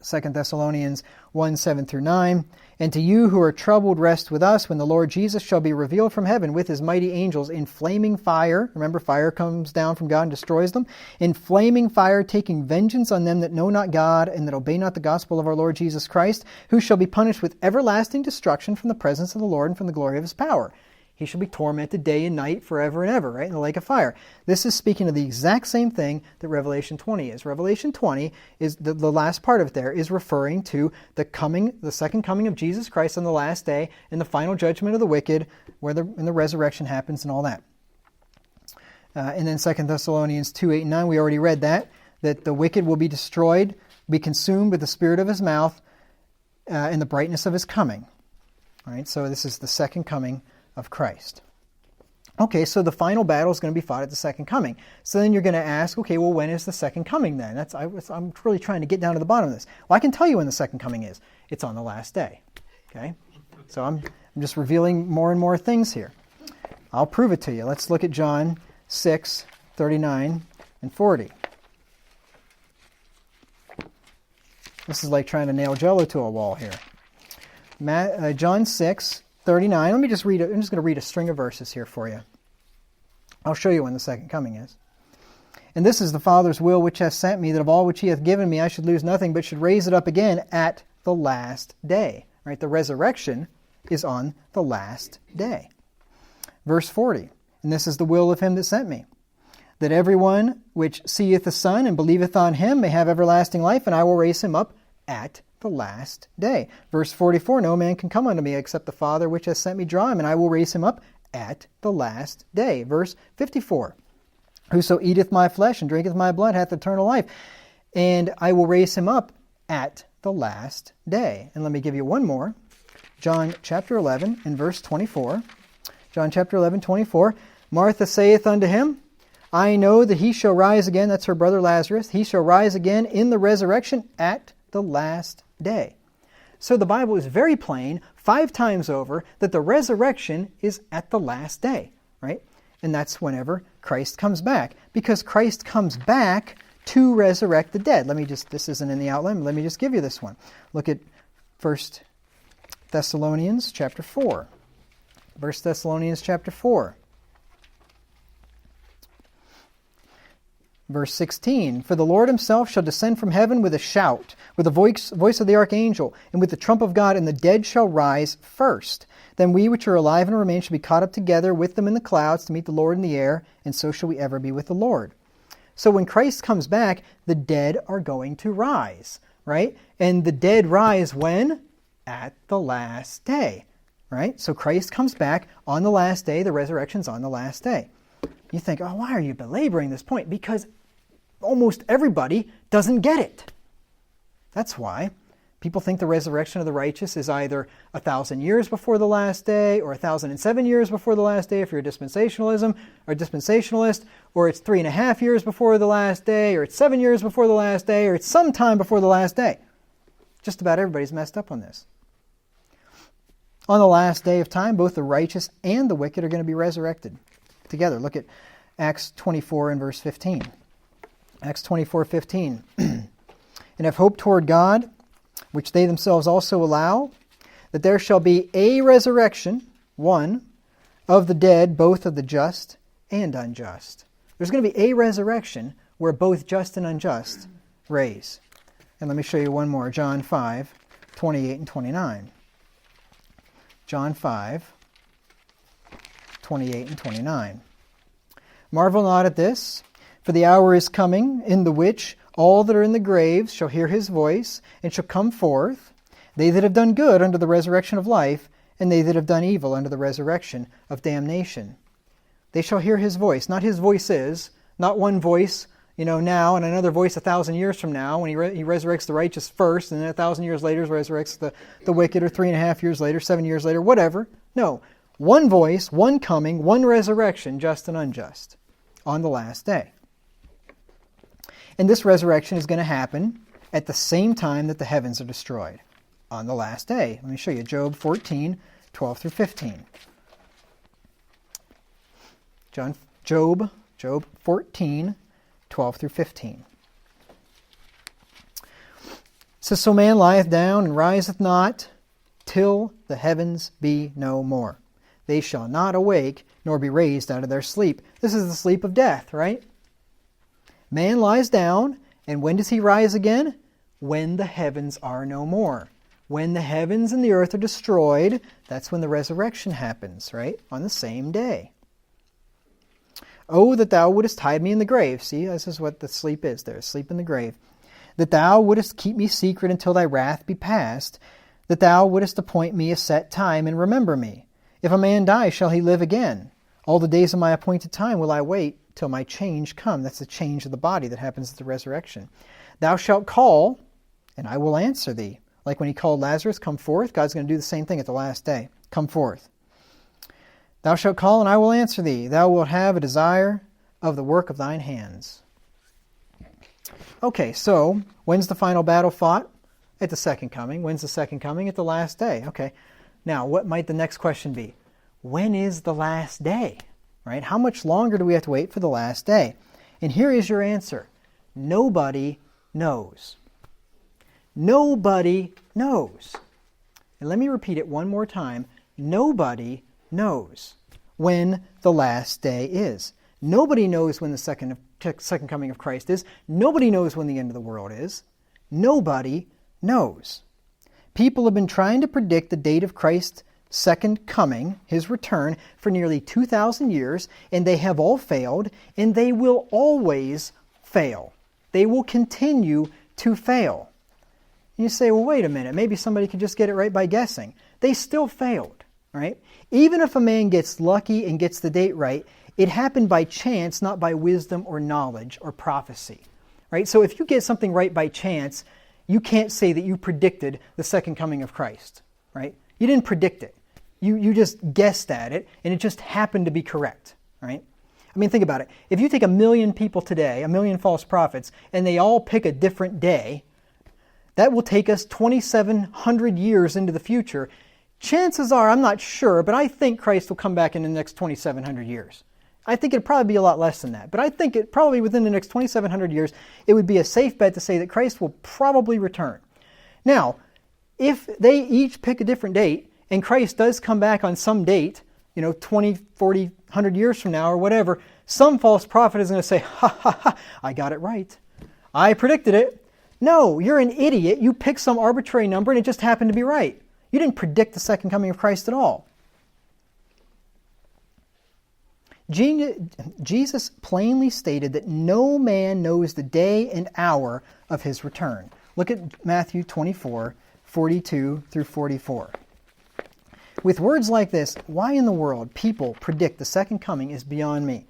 2 Thessalonians 1, 7 through 9. And to you who are troubled, rest with us when the Lord Jesus shall be revealed from heaven with his mighty angels in flaming fire. Remember, fire comes down from God and destroys them. In flaming fire, taking vengeance on them that know not God and that obey not the gospel of our Lord Jesus Christ, who shall be punished with everlasting destruction from the presence of the Lord and from the glory of his power. He shall be tormented day and night forever and ever, right, in the lake of fire. This is speaking of the exact same thing that Revelation 20 is. Revelation 20 is the last part of it there is referring to the second coming of Jesus Christ on the last day and the final judgment of the wicked, where the resurrection happens and all that. And then 2 Thessalonians 2, 8, and 9, we already read that the wicked will be destroyed, be consumed with the spirit of his mouth in the brightness of his coming. All right, so this is the second coming of Christ. Okay, so the final battle is going to be fought at the second coming. So then you're going to ask, okay, well, when is the second coming then? I'm really trying to get down to the bottom of this. Well, I can tell you when the second coming is. It's on the last day. Okay, so I'm just revealing more and more things here. I'll prove it to you. Let's look at John 6, 39 and 40. This is like trying to nail Jell-O to a wall here. John 6, 39. Let me just read it. I'm just going to read a string of verses here for you. I'll show you when the second coming is. And this is the Father's will which hath sent me, that of all which he hath given me I should lose nothing, but should raise it up again at the last day. Right? The resurrection is on the last day. Verse 40. And this is the will of him that sent me, that everyone which seeth the Son and believeth on him may have everlasting life, and I will raise him up at the last day. Verse 44, no man can come unto me except the Father which hath sent me draw him, and I will raise him up at the last day. Verse 54, whoso eateth my flesh and drinketh my blood hath eternal life, and I will raise him up at the last day. And let me give you one more. John chapter 11 and verse 24. John chapter 11, 24. Martha saith unto him, I know that he shall rise again, that's her brother Lazarus, he shall rise again in the resurrection at the last day. So the Bible is very plain, 5 times over, that the resurrection is at the last day, right? And that's whenever Christ comes back, because Christ comes back to resurrect the dead. This isn't in the outline, but let me just give you this one. Look at 1 Thessalonians chapter 4. 1 Thessalonians chapter 4. Verse 16, for the Lord himself shall descend from heaven with a shout, with the voice of the archangel, and with the trump of God, and the dead shall rise first. Then we which are alive and remain shall be caught up together with them in the clouds to meet the Lord in the air, and so shall we ever be with the Lord. So when Christ comes back, the dead are going to rise, right? And the dead rise when? At the last day, right? So Christ comes back on the last day. The resurrection's on the last day. You think, oh, why are you belaboring this point? Because almost everybody doesn't get it. That's why. People think the resurrection of the righteous is either 1,000 years before the last day, or 1,007 years before the last day if you're a dispensationalist, or it's 3.5 years before the last day, or it's 7 years before the last day, or it's sometime before the last day. Just about everybody's messed up on this. On the last day of time, both the righteous and the wicked are going to be resurrected together. Look at Acts 24 and verse 15. Acts 24:15. And have hope toward God, which they themselves also allow, that there shall be a resurrection, one, of the dead, both of the just and unjust. There's going to be a resurrection where both just and unjust raise. And let me show you one more. John 5, 28 and 29. John 5, 28 and 29. Marvel not at this, for the hour is coming, in the which all that are in the graves shall hear his voice, and shall come forth, they that have done good unto the resurrection of life, and they that have done evil unto the resurrection of damnation. They shall hear his voice. Not his voices, not one voice, now, and another voice 1,000 years from now, when he resurrects the righteous first, and then 1,000 years later resurrects the wicked, or 3.5 years later, 7 years later, whatever. No. One voice, one coming, one resurrection, just and unjust, on the last day. And this resurrection is going to happen at the same time that the heavens are destroyed, on the last day. Let me show you. Job 14, 12 through 15. Job 14, 12 through 15. It says, so man lieth down and riseth not, till the heavens be no more. They shall not awake, nor be raised out of their sleep. This is the sleep of death, right? Man lies down, and when does he rise again? When the heavens are no more. When the heavens and the earth are destroyed, that's when the resurrection happens, right? On the same day. Oh, that thou wouldest hide me in the grave. See, this is what the sleep is there, sleep in the grave. That thou wouldest keep me secret until thy wrath be past. That thou wouldest appoint me a set time and remember me. If a man die, shall he live again? All the days of my appointed time will I wait till my change come. That's the change of the body that happens at the resurrection. Thou shalt call, and I will answer thee. Like when he called Lazarus, come forth, God's going to do the same thing at the last day. Come forth. Thou shalt call, and I will answer thee. Thou wilt have a desire of the work of thine hands. Okay, so when's the final battle fought? At the second coming. When's the second coming? At the last day. Okay. Now, what might the next question be? When is the last day? Right? How much longer do we have to wait for the last day? And here is your answer. Nobody knows. Nobody knows. And let me repeat it one more time. Nobody knows when the last day is. Nobody knows when the second coming of Christ is. Nobody knows when the end of the world is. Nobody knows. People have been trying to predict the date of Christ's second coming, his return, for nearly 2,000 years, and they have all failed, and they will always fail. They will continue to fail. And you say, well, wait a minute, maybe somebody could just get it right by guessing. They still failed, right? Even if a man gets lucky and gets the date right, it happened by chance, not by wisdom or knowledge or prophecy, right? So if you get something right by chance, you can't say that you predicted the second coming of Christ, right? You didn't predict it. You just guessed at it, and it just happened to be correct, right? I mean, think about it. If you take 1 million people today, 1 million false prophets, and they all pick a different day, that will take us 2,700 years into the future. Chances are, I'm not sure, but I think Christ will come back in the next 2,700 years. I think it'd probably be a lot less than that. But I think it probably within the next 2,700 years, it would be a safe bet to say that Christ will probably return. Now, if they each pick a different date, and Christ does come back on some date, 20, 40, 100 years from now or whatever, some false prophet is going to say, ha ha ha, I got it right. I predicted it. No, you're an idiot. You picked some arbitrary number and it just happened to be right. You didn't predict the second coming of Christ at all. Jesus plainly stated that no man knows the day and hour of his return. Look at Matthew 24, 42 through 44. With words like this, why in the world people predict the second coming is beyond me.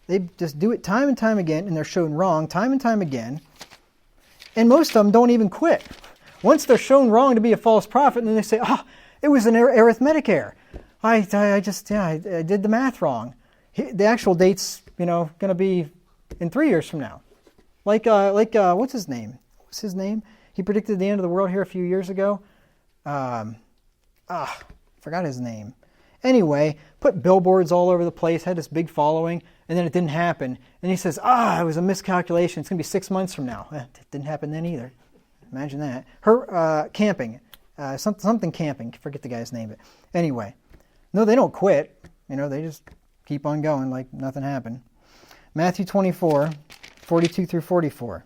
They just do it time and time again, and they're shown wrong time and time again. And most of them don't even quit. Once they're shown wrong to be a false prophet, and then they say, it was an arithmetic error. I did the math wrong. The actual date's, going to be in 3 years from now. What's his name? What's his name? He predicted the end of the world here a few years ago. Forgot his name. Anyway, put billboards all over the place, had this big following, and then it didn't happen. And he says, it was a miscalculation. It's going to be 6 months from now. It didn't happen then either. Imagine that. Camping. Something camping. Forget the guy's name. But anyway, no, they don't quit. They just keep on going like nothing happened. Matthew 24, 42 through 44.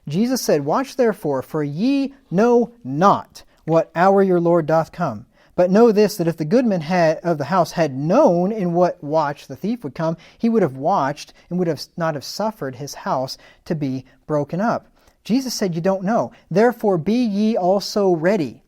Jesus said, Watch therefore, for ye know not what hour your Lord doth come. But know this, that if the goodman of the house had known in what watch the thief would come, he would have watched and would have not have suffered his house to be broken up. Jesus said, You don't know. Therefore be ye also ready.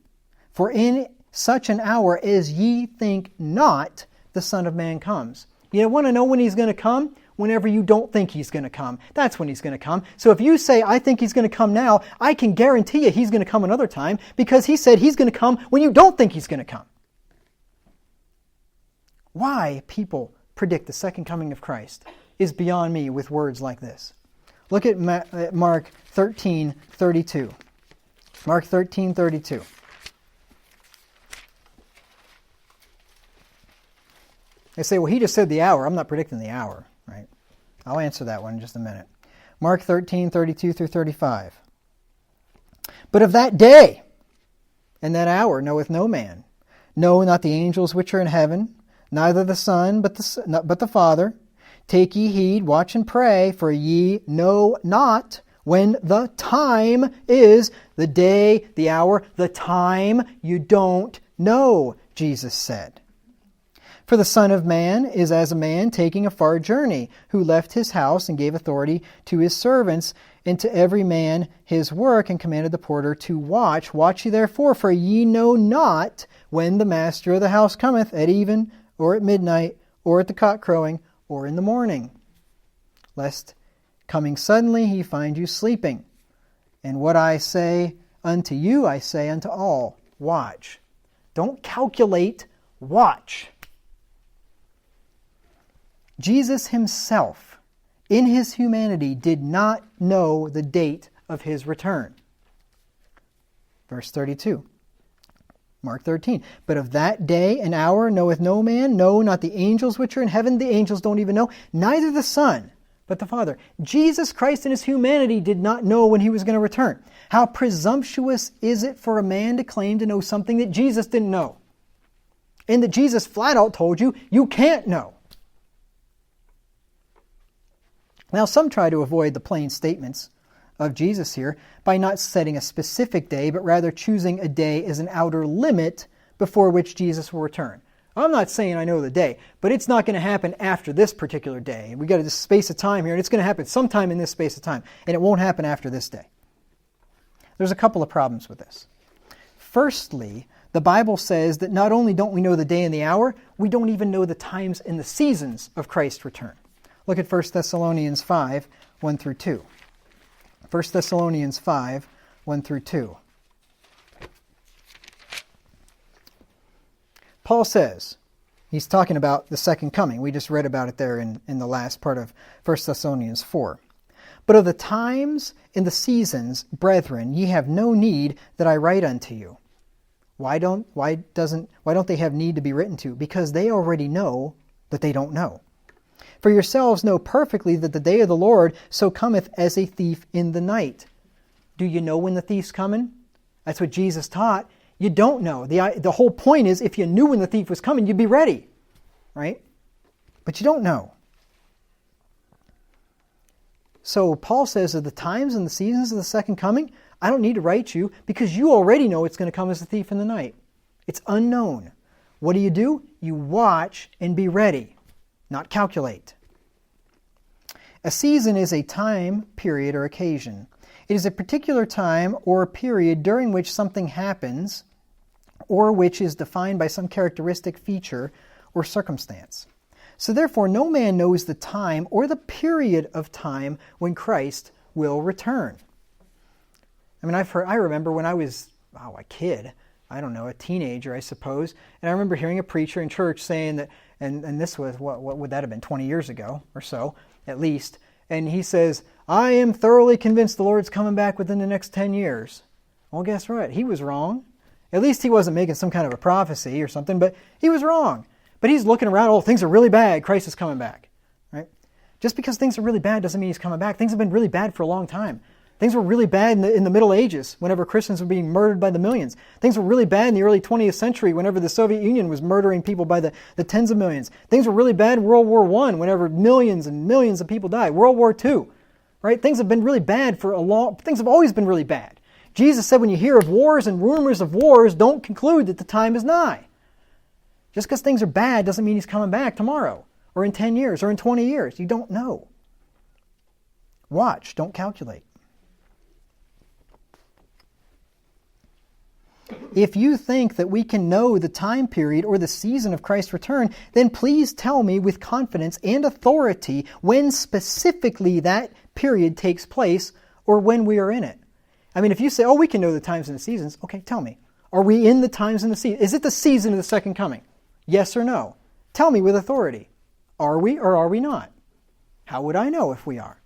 For in such an hour as ye think not, the Son of Man comes. You want to know when he's going to come? Whenever you don't think he's going to come. That's when he's going to come. So if you say, I think he's going to come now, I can guarantee you he's going to come another time because he said he's going to come when you don't think he's going to come. Why people predict the second coming of Christ is beyond me with words like this. Look at Mark 13:32. Mark 13:32. They say, well, he just said the hour. I'm not predicting the hour. Right? I'll answer that one in just a minute. Mark 13:32 through 35. But of that day and that hour knoweth no man, no, not the angels which are in heaven, neither the Son, but the Father. Take ye heed, watch and pray, for ye know not when the time is, the day, the hour, the time you don't know, Jesus said. For the Son of Man is as a man taking a far journey, who left his house and gave authority to his servants, and to every man his work, and commanded the porter to watch. Watch ye therefore, for ye know not when the master of the house cometh, at even, or at midnight, or at the cock crowing, or in the morning, lest coming suddenly he find you sleeping. And what I say unto you, I say unto all, watch. Don't calculate, watch. Jesus himself, in his humanity, did not know the date of his return. Verse 32. Mark 13. But of that day and hour knoweth no man, no, not the angels which are in heaven. The angels don't even know. Neither the Son, but the Father. Jesus Christ in his humanity did not know when he was going to return. How presumptuous is it for a man to claim to know something that Jesus didn't know? And that Jesus flat out told you, you can't know. Now some try to avoid the plain statements of Jesus here by not setting a specific day, but rather choosing a day as an outer limit before which Jesus will return. I'm not saying I know the day, but it's not going to happen after this particular day. We got this space of time here, and it's going to happen sometime in this space of time, and it won't happen after this day. There's a couple of problems with this. Firstly, the Bible says that not only don't we know the day and the hour, we don't even know the times and the seasons of Christ's return. Look at 1 Thessalonians 5, 1 through 2. 1 Thessalonians 5, 1 through 2. Paul says, he's talking about the second coming. We just read about it there in the last part of 1 Thessalonians 4. But of the times and the seasons, brethren, ye have no need that I write unto you. Why don't they have need to be written to? Because they already know that they don't know. For yourselves know perfectly that the day of the Lord so cometh as a thief in the night. Do you know when the thief's coming? That's what Jesus taught. You don't know. The whole point is, if you knew when the thief was coming, you'd be ready. Right? But you don't know. So Paul says of the times and the seasons of the second coming, I don't need to write you because you already know it's going to come as a thief in the night. It's unknown. What do? You watch and be ready, not calculate. A season is a time, period, or occasion. It is a particular time or period during which something happens or which is defined by some characteristic feature or circumstance. So therefore, no man knows the time or the period of time when Christ will return. I mean, I remember when I was, a kid, I don't know, a teenager, I suppose, and I remember hearing a preacher in church saying that, and this was, what would that have been, 20 years ago or so, at least, and he says, I am thoroughly convinced the Lord's coming back within the next 10 years. Well, guess what? He was wrong. At least he wasn't making some kind of a prophecy or something, but he was wrong. But he's looking around, things are really bad, Christ is coming back. Right? Just because things are really bad doesn't mean he's coming back. Things have been really bad for a long time. Things were really bad in the Middle Ages, whenever Christians were being murdered by the millions. Things were really bad in the early 20th century, whenever the Soviet Union was murdering people by the tens of millions. Things were really bad in World War I, whenever millions and millions of people died. World War II, right? Things have been really bad things have always been really bad. Jesus said when you hear of wars and rumors of wars, don't conclude that the time is nigh. Just because things are bad doesn't mean he's coming back tomorrow, or in 10 years, or in 20 years. You don't know. Watch, don't calculate. If you think that we can know the time period or the season of Christ's return, then please tell me with confidence and authority when specifically that period takes place or when we are in it. I mean, if you say, we can know the times and the seasons, okay, tell me. Are we in the times and the seasons? Is it the season of the second coming? Yes or no? Tell me with authority. Are we or are we not? How would I know if we are?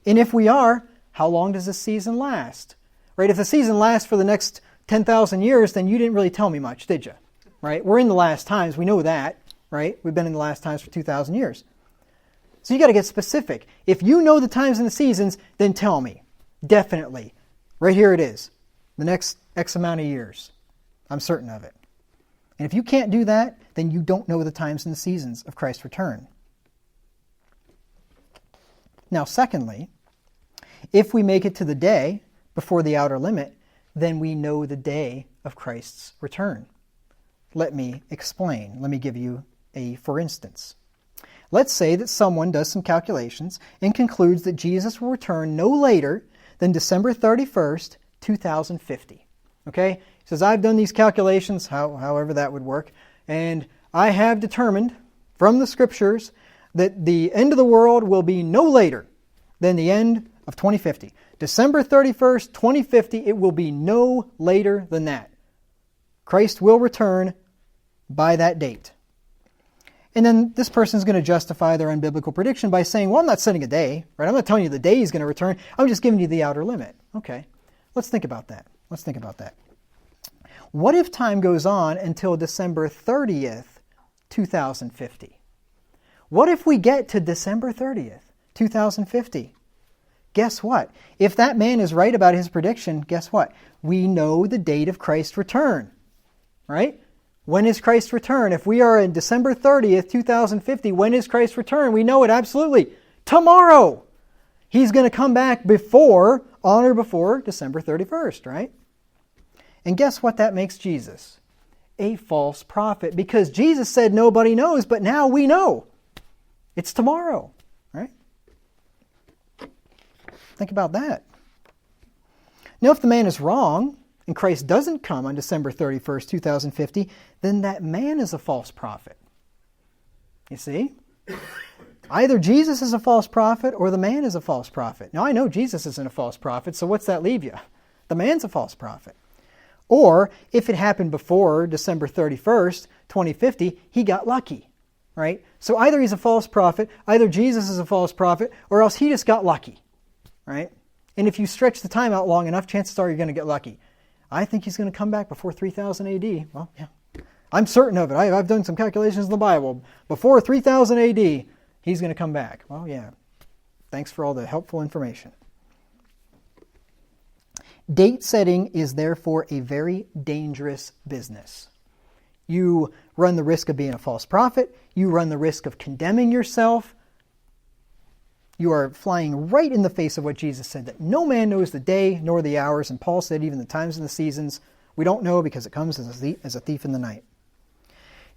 And if we are, how long does this season last? Right? If the season lasts for the next 10,000 years, then you didn't really tell me much, did you? Right? We're in the last times. We know that, right? We've been in the last times for 2,000 years. So you got to get specific. If you know the times and the seasons, then tell me. Definitely. Right here it is. The next X amount of years. I'm certain of it. And if you can't do that, then you don't know the times and the seasons of Christ's return. Now, secondly, if we make it to the day before the outer limit, then we know the day of Christ's return. Let me explain. Let me give you a for instance. Let's say that someone does some calculations and concludes that Jesus will return no later than December 31st, 2050. Okay? He says, I've done these calculations, however that would work, and I have determined from the Scriptures that the end of the world will be no later than the end of 2050. December 31st, 2050, it will be no later than that. Christ will return by that date. And then this person is going to justify their unbiblical prediction by saying, well, I'm not setting a day, right? I'm not telling you the day he's going to return. I'm just giving you the outer limit. Okay, let's think about that. What if time goes on until December 30th, 2050? What if we get to December 30th, 2050? Guess what? If that man is right about his prediction, guess what? We know the date of Christ's return, right? When is Christ's return? If we are in December 30th, 2050, when is Christ's return? We know it absolutely. Tomorrow! He's going to come back on or before December 31st, right? And guess what that makes Jesus? A false prophet. Because Jesus said nobody knows, but now we know. It's tomorrow, right? Think about that. Now, if the man is wrong, and Christ doesn't come on December 31st, 2050, then that man is a false prophet. You see? Either Jesus is a false prophet or the man is a false prophet. Now, I know Jesus isn't a false prophet, so what's that leave you? The man's a false prophet. Or, if it happened before December 31st, 2050, he got lucky, right? So either he's a false prophet, either Jesus is a false prophet, or else he just got lucky, right? And if you stretch the time out long enough, chances are you're going to get lucky. I think he's going to come back before 3000 AD. Well, yeah. I'm certain of it. I've done some calculations in the Bible. Before 3000 AD, he's going to come back. Well, yeah. Thanks for all the helpful information. Date setting is therefore a very dangerous business. You run the risk of being a false prophet. You run the risk of condemning yourself. You are flying right in the face of what Jesus said, that no man knows the day nor the hours. And Paul said even the times and the seasons, we don't know because it comes as a thief in the night.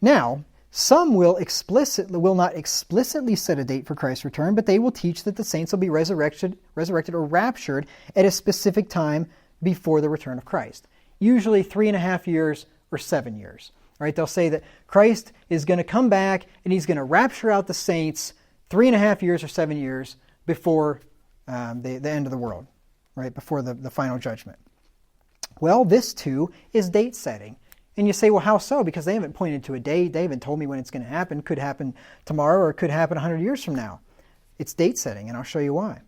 Now, some will not explicitly set a date for Christ's return, but they will teach that the saints will be resurrected or raptured at a specific time before the return of Christ. Usually 3.5 years or 7 years. Right? They'll say that Christ is going to come back and he's going to rapture out the saints 3.5 years or 7 years before the end of the world, right? Before the final judgment. Well, this too is date setting. And you say, well, how so? Because they haven't pointed to a date. They haven't told me when it's going to happen. Could happen tomorrow or it could happen 100 years from now. It's date setting, and I'll show you why.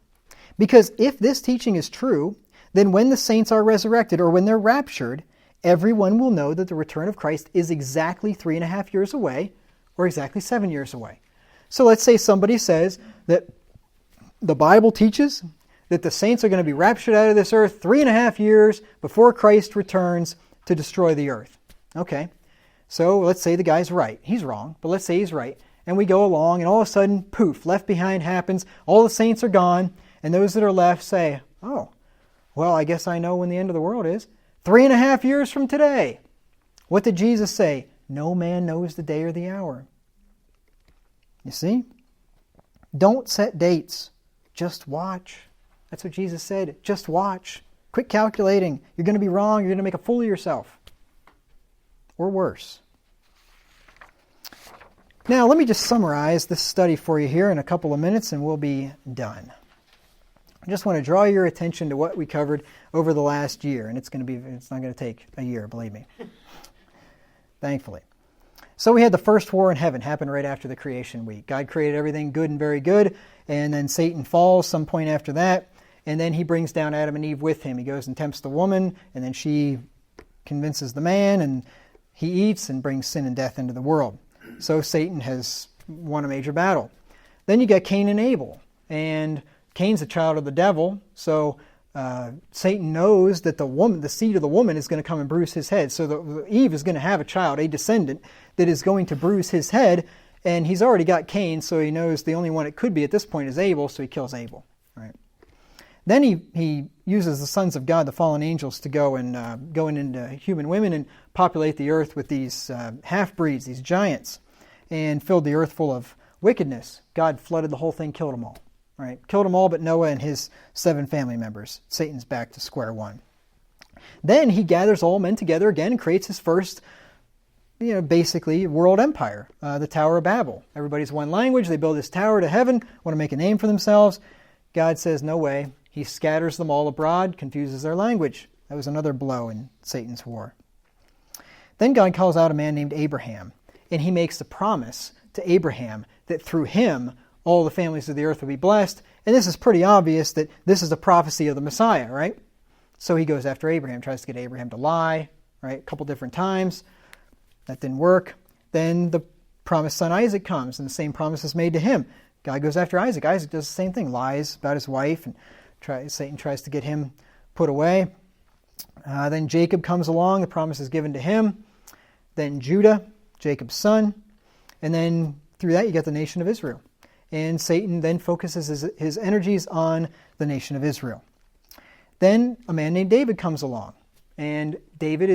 Because if this teaching is true, then when the saints are resurrected or when they're raptured, everyone will know that the return of Christ is exactly 3.5 years away or exactly 7 years away. So let's say somebody says that the Bible teaches that the saints are going to be raptured out of this earth 3.5 years before Christ returns to destroy the earth. Okay, so let's say the guy's right. He's wrong, but let's say he's right. And we go along and all of a sudden, poof, Left Behind happens. All the saints are gone. And those that are left say, oh, well, I guess I know when the end of the world is. 3.5 years from today. What did Jesus say? No man knows the day or the hour. You see? Don't set dates. Just watch. That's what Jesus said. Just watch. Quit calculating. You're going to be wrong. You're going to make a fool of yourself. Or worse. Now, let me just summarize this study for you here in a couple of minutes and we'll be done. I just want to draw your attention to what we covered over the last year. And it's not going to take a year, believe me. Thankfully. So we had the first war in heaven happen right after the creation week. God created everything good and very good, and then Satan falls some point after that, and then he brings down Adam and Eve with him. He goes and tempts the woman, and then she convinces the man, and he eats and brings sin and death into the world. So Satan has won a major battle. Then you got Cain and Abel, and Cain's a child of the devil, so Satan knows that the seed of the woman is going to come and bruise his head. So Eve is going to have a child, a descendant, that is going to bruise his head. And he's already got Cain, so he knows the only one it could be at this point is Abel, so he kills Abel. Right? Then he uses the sons of God, the fallen angels, to go into human women and populate the earth with these half-breeds, these giants, and filled the earth full of wickedness. God flooded the whole thing, killed them all. Right? Killed them all but Noah and his 7 family members. Satan's back to square one. Then he gathers all men together again and creates his first basically world empire, the Tower of Babel. Everybody's one language. They build this tower to heaven, want to make a name for themselves. God says, no way. He scatters them all abroad, confuses their language. That was another blow in Satan's war. Then God calls out a man named Abraham, and he makes the promise to Abraham that through him all the families of the earth will be blessed. And this is pretty obvious that this is a prophecy of the Messiah, right? So he goes after Abraham, tries to get Abraham to lie, right? A couple different times. That didn't work. Then the promised son Isaac comes, and the same promise is made to him. God goes after Isaac. Isaac does the same thing, lies about his wife, and Satan tries to get him put away. Then Jacob comes along. The promise is given to him. Then Judah, Jacob's son. And then through that you get the nation of Israel. And Satan then focuses his energies on the nation of Israel. Then a man named David comes along. And David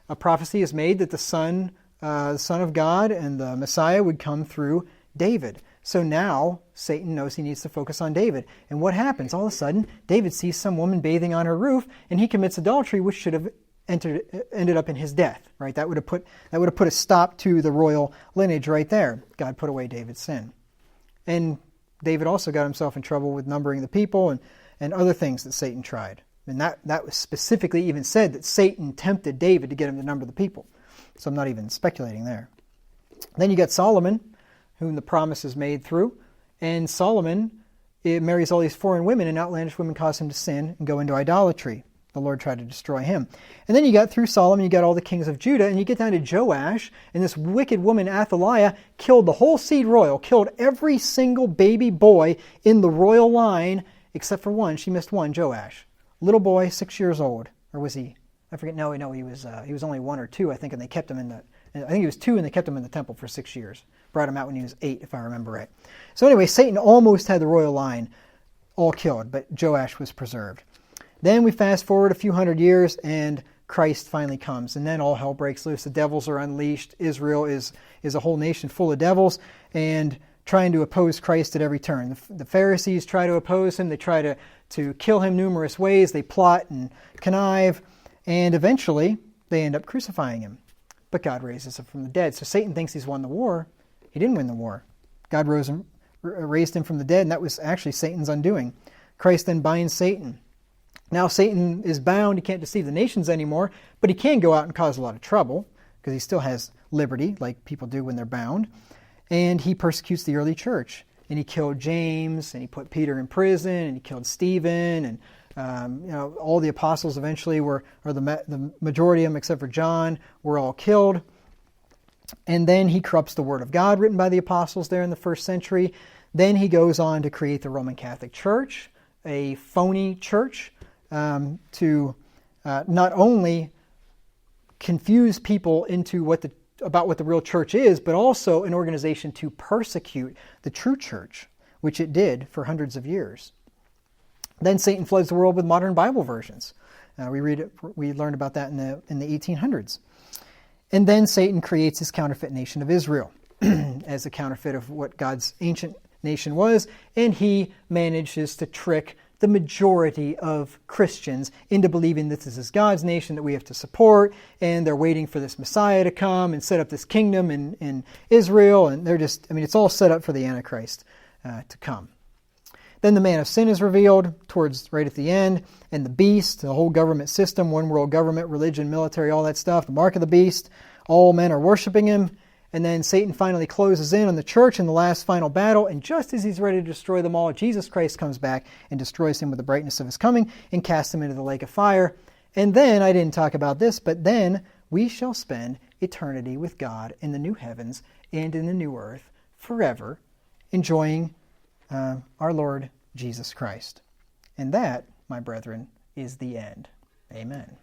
a prophecy is made that the Son of God and the Messiah would come through David. So now Satan knows he needs to focus on David. And what happens? All of a sudden, David sees some woman bathing on her roof, and he commits adultery, which should have ended up in his death. Right? That would have put a stop to the royal lineage right there. God put away David's sin. And David also got himself in trouble with numbering the people and other things that Satan tried. And that was specifically even said that Satan tempted David to get him to number the people. So I'm not even speculating there. Then you got Solomon, whom the promise is made through. And Solomon marries all these foreign women, and outlandish women cause him to sin and go into idolatry. The Lord tried to destroy him. And then you got through Solomon, you got all the kings of Judah, and you get down to Joash, and this wicked woman Athaliah killed the whole seed royal, killed every single baby boy in the royal line, except for one. She missed one, Joash. Little boy, 6 years old. Or was he? I forget. No, he was only 1 or 2, I think, and they kept him I think he was 2, and they kept him in the temple for 6 years. Brought him out when he was 8, if I remember right. So anyway, Satan almost had the royal line all killed, but Joash was preserved. Then we fast forward a few hundred years, and Christ finally comes, and then all hell breaks loose. The devils are unleashed. Israel is a whole nation full of devils, and trying to oppose Christ at every turn. The Pharisees try to oppose him. They try to kill him numerous ways. They plot and connive, and eventually they end up crucifying him. But God raises him from the dead. So Satan thinks he's won the war. He didn't win the war. God raised him from the dead, and that was actually Satan's undoing. Christ then binds Satan. Now Satan is bound. He can't deceive the nations anymore, but he can go out and cause a lot of trouble because he still has liberty like people do when they're bound. And he persecutes the early church. And he killed James, and he put Peter in prison, and he killed Stephen, and all the apostles eventually the majority of them except for John were all killed. And then he corrupts the Word of God written by the apostles there in the first century. Then he goes on to create the Roman Catholic Church, a phony church, to not only confuse people into about what the real church is, but also an organization to persecute the true church, which it did for hundreds of years. Then Satan floods the world with modern Bible versions. We learned about that in the 1800s. And then Satan creates his counterfeit nation of Israel as a counterfeit of what God's ancient nation was, and he manages to trick the majority of Christians into believing that this is God's nation that we have to support, and they're waiting for this Messiah to come and set up this kingdom in Israel, and it's all set up for the Antichrist to come. Then the man of sin is revealed towards right at the end, and the beast, the whole government system, one world government, religion, military, all that stuff, the mark of the beast, all men are worshiping him. And then Satan finally closes in on the church in the last final battle, and just as he's ready to destroy them all, Jesus Christ comes back and destroys him with the brightness of his coming and casts him into the lake of fire. And then, I didn't talk about this, but then we shall spend eternity with God in the new heavens and in the new earth forever, enjoying our Lord Jesus Christ. And that, my brethren, is the end. Amen.